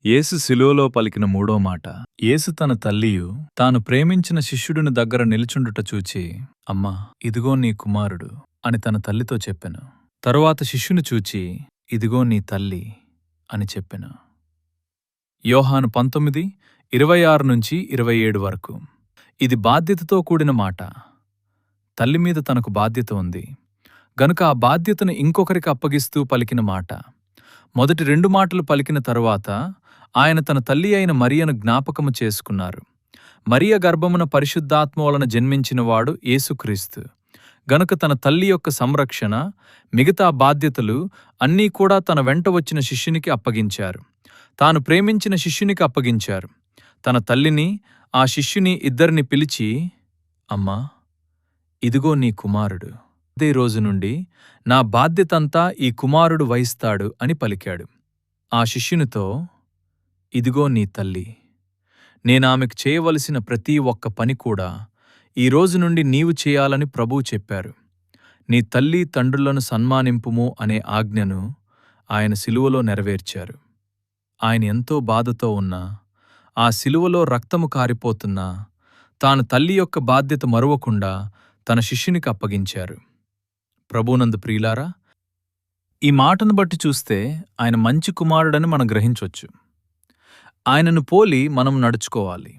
యేసు శిలువలో పలికిన మూడో మాట. యేసు తన తల్లియు తాను ప్రేమించిన శిష్యుడిని దగ్గర నిలుచుండుట చూచి, అమ్మా, ఇదిగో నీ కుమారుడు అని తన తల్లితో చెప్పెను. తరువాత శిష్యుని చూచి, ఇదిగో నీ తల్లి అని చెప్పెను. యోహాను 19:26-27 వరకు. ఇది బాధ్యతతో కూడిన మాట. తల్లి మీద తనకు బాధ్యత ఉంది గనుక ఆ బాధ్యతను ఇంకొకరికి అప్పగిస్తూ పలికిన మాట. మొదటి 2 మాటలు పలికిన తరువాత ఆయన తన తల్లి అయిన మరియను జ్ఞాపకము చేసుకున్నారు. మరియ గర్భమున పరిశుద్ధాత్మ వలన జన్మించినవాడు యేసుక్రీస్తు గనుక తన తల్లి యొక్క సంరక్షణ, మిగతా బాధ్యతలు అన్నీ కూడా తన వెంట వచ్చిన శిష్యునికి అప్పగించారు. తాను ప్రేమించిన శిష్యునికి అప్పగించారు. తన తల్లిని, ఆ శిష్యుని ఇద్దరిని పిలిచి, అమ్మా, ఇదిగో నీ కుమారుడు. అదే రోజు నుండి నా బాధ్యతంతా ఈ కుమారుడు వహిస్తాడు అని పలికాడు. ఆ శిష్యునితో, ఇదిగో నీ తల్లి. నేనామెకు చేయవలసిన ప్రతి ఒక్క పని కూడా ఈ రోజు నుండి నీవు చేయాలని ప్రభువు చెప్పారు. నీ తల్లి తండ్రులను సన్మానింపుము అనే ఆజ్ఞను ఆయన శిలువలో నెరవేర్చారు. ఆయన ఎంతో బాధతో ఉన్నా, ఆ శిలువలో రక్తము కారిపోతున్నా, తాను తల్లి యొక్క బాధ్యత మరువకుండా తన శిష్యునికి అప్పగించారు. ప్రభువునందు ప్రియులారా, ఈ మాటను బట్టి చూస్తే ఆయన మంచి కుమారుడని మనం గ్రహించొచ్చు. ఆయనను పోలి మనం నడుచుకోవాలి.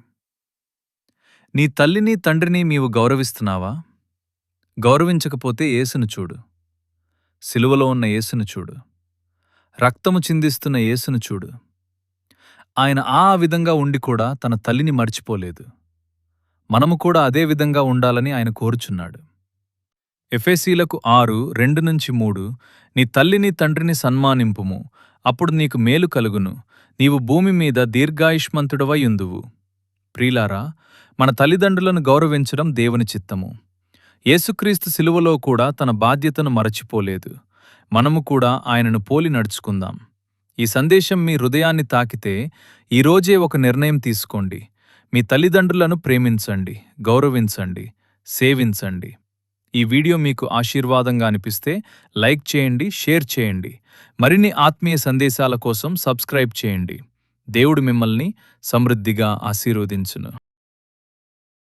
నీ తల్లిని తండ్రిని నీవు గౌరవిస్తున్నావా? గౌరవించకపోతే యేసును చూడు. శిలువలో ఉన్న యేసును చూడు. రక్తము చిందిస్తున్న యేసును చూడు. ఆయన ఆ విధంగా ఉండి కూడా తన తల్లిని మర్చిపోలేదు. మనము కూడా అదే విధంగా ఉండాలని ఆయన కోరుచున్నాడు. ఎఫెసీలకు 6:2-3 నీ తల్లిని తండ్రిని సన్మానింపుము, అప్పుడు నీకు మేలు కలుగును, నీవు భూమి మీద దీర్ఘాయుష్మంతుడవయుందువు. ప్రియులారా, మన తల్లిదండ్రులను గౌరవించడం దేవుని చిత్తము. యేసుక్రీస్తు శిలువలో కూడా తన బాధ్యతను మరచిపోలేదు. మనము కూడా ఆయనను పోలి నడుచుకుందాం. ఈ సందేశం మీ హృదయాన్ని తాకితే ఈరోజే ఒక నిర్ణయం తీసుకోండి. మీ తల్లిదండ్రులను ప్రేమించండి, గౌరవించండి, సేవించండి. ఈ వీడియో మీకు ఆశీర్వాదంగా అనిపిస్తే లైక్ చేయండి, షేర్ చేయండి. మరిన్ని ఆత్మీయ సందేశాల కోసం సబ్స్క్రైబ్ చేయండి. దేవుడు మిమ్మల్ని సమృద్ధిగా ఆశీర్వదించును.